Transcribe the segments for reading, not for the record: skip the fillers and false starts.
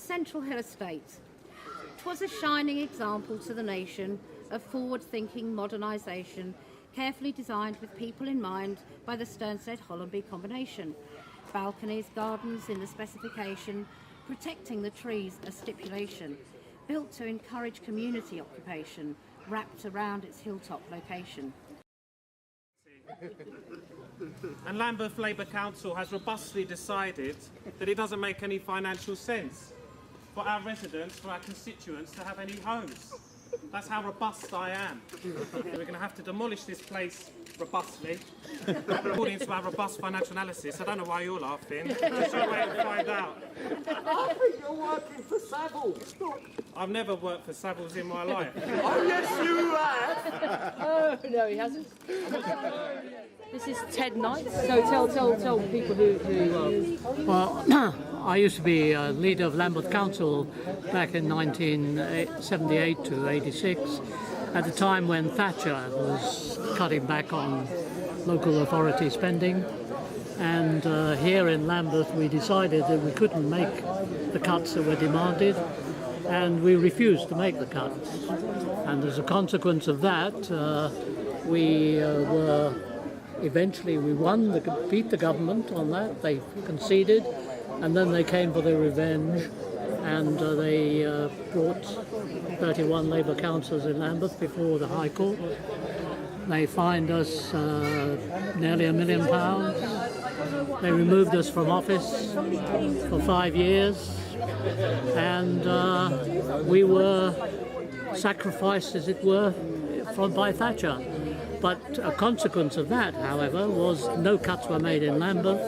Central Hill Estate. 'Twas a shining example to the nation of forward-thinking modernisation, carefully designed with people in mind by the Sternstead-Hollenby combination. Balconies, gardens in the specification, protecting the trees a stipulation, built to encourage community occupation, wrapped around its hilltop location. And Lambeth Labour Council has robustly decided that it doesn't make any financial sense for our residents, for our constituents to have any homes. That's how robust I am. We're going to have to demolish this place robustly, according to our robust financial analysis. I don't know why you're laughing. Just you wait and find out. I think you're working for Savills. I've never worked for Savills in my life. Oh, yes, you have. Oh, no, he hasn't. This is Ted Knight. So tell people who you are. Well, I used to be leader of Lambeth Council back in 1978 to 86, at the time when Thatcher was cutting back on local authority spending. And here in Lambeth we decided that we couldn't make the cuts that were demanded, and we refused to make the cuts. And as a consequence of that, we beat the government on that. They conceded, and then they came for their revenge, and they brought 31 Labour councillors in Lambeth before the High Court. They fined us nearly £1 million. They removed us from office for 5 years, and we were sacrificed, as it were, by Thatcher. But a consequence of that, however, was no cuts were made in Lambeth,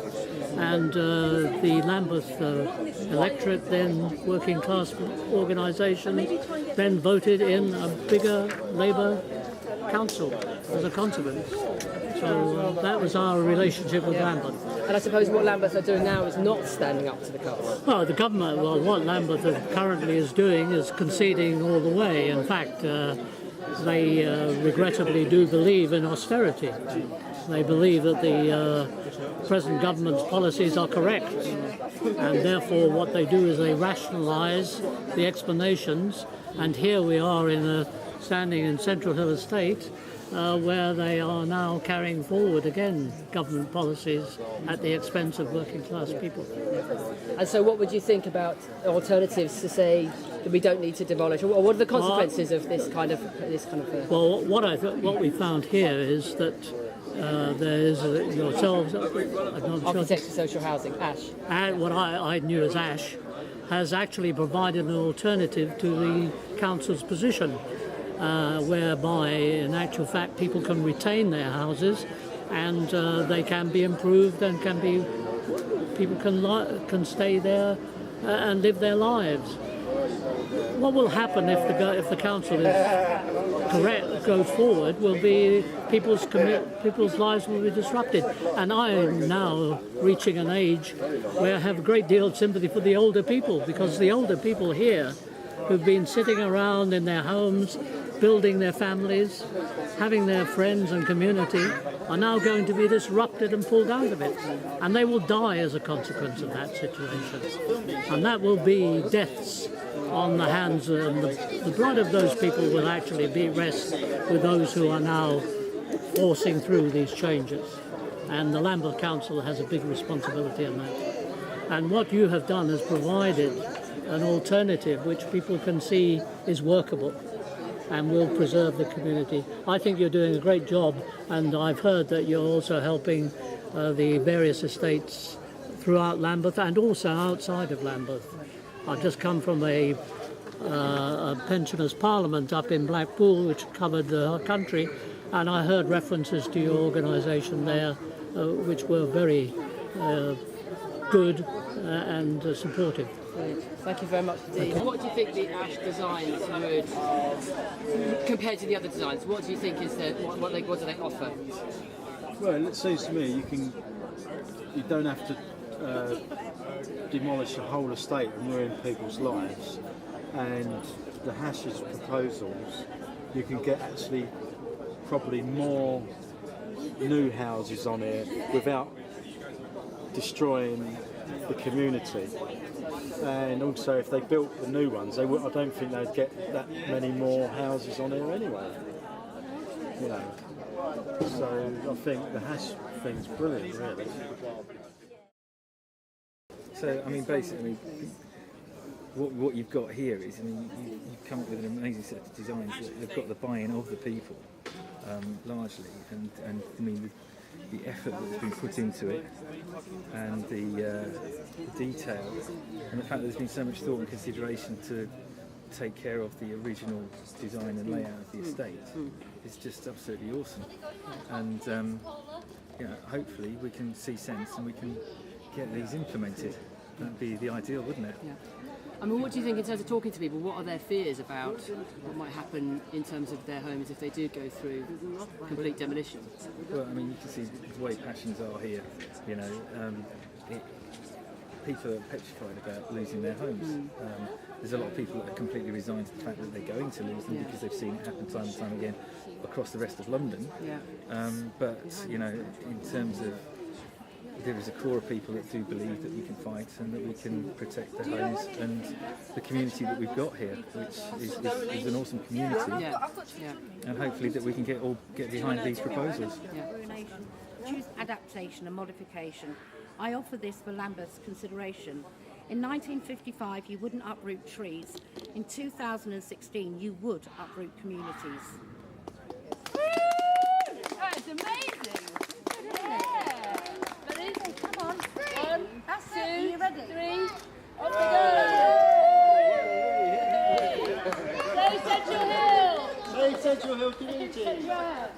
and the Lambeth electorate, then working class organisations, then voted in a bigger Labour council as a consequence. So that was our relationship with Lambeth. And I suppose what Lambeth are doing now is not standing up to the cuts. Well, the government, what Lambeth currently is doing is conceding all the way. In fact, they regrettably do believe in austerity. They believe that the present government's policies are correct, and therefore what they do is they rationalise the explanations. And here we are standing in Central Hill Estate, where they are now carrying forward again government policies at the expense of working class people. And so what would you think about alternatives to say that we don't need to demolish, or what are the consequences of this kind of Well, what we found here is that there is yourselves, Architects for Social Housing, ASH. And what I knew as ASH has actually provided an alternative to the council's position, whereby in actual fact people can retain their houses, and they can be improved, and people can stay there and live their lives. What will happen if the council is correct, goes forward, will be people's lives will be disrupted. And I am now reaching an age where I have a great deal of sympathy for the older people, because the older people here who've been sitting around in their homes, building their families, having their friends and community, are now going to be disrupted and pulled out of it. And they will die as a consequence of that situation. And that will be deaths on the hands, and the blood of those people will actually rest with those who are now forcing through these changes. And the Lambeth Council has a big responsibility in that. And what you have done is provided an alternative which people can see is workable and will preserve the community. I think you're doing a great job, and I've heard that you're also helping the various estates throughout Lambeth and also outside of Lambeth. I've just come from a pensioners' parliament up in Blackpool, which covered the country, and I heard references to your organisation there, which were very good and supportive. Brilliant. Thank you very much indeed. What do you think the ASH designs would, compared to the other designs, what do you think is what do they offer? Well, it seems to me you don't have to demolish the whole estate and ruin people's lives, and the Hash's proposals, you can get actually probably more new houses on here without destroying the community. And also, if they built the new ones, I don't think they'd get that many more houses on here anyway. You know, so I think the hash thing's brilliant, really. So, I mean, basically, what you've got here is, I mean, you've come up with an amazing set of designs that have got the buy-in of the people, largely, and I mean, the effort that's been put into it, and the detail, and the fact that there's been so much thought and consideration to take care of the original design and layout of the estate is just absolutely awesome. And you know, hopefully we can see sense and we can get these implemented. That'd be the ideal, wouldn't it? Yeah. I mean, what do you think in terms of talking to people? What are their fears about what might happen in terms of their homes if they do go through complete demolition? Well, I mean, you can see the way passions are here. You know, people are petrified about losing their homes. There's a lot of people that are completely resigned to the fact that they're going to lose them because they've seen it happen time and time again across the rest of London. Yeah. But you know, in terms of, there is a core of people that do believe that we can fight and that we can protect their homes and the community that we've got here, which is an awesome community. Yeah. Yeah. And hopefully that we can get behind these proposals. Yeah. Choose adaptation and modification. I offer this for Lambeth's consideration. In 1955, you wouldn't uproot trees. In 2016, you would uproot communities. That's amazing. Yeah. Ready? Come on. 1, That's 2, it. Are you ready? 3. Off we go. Stay Central Hill. Hey, Central Hill community. Yeah.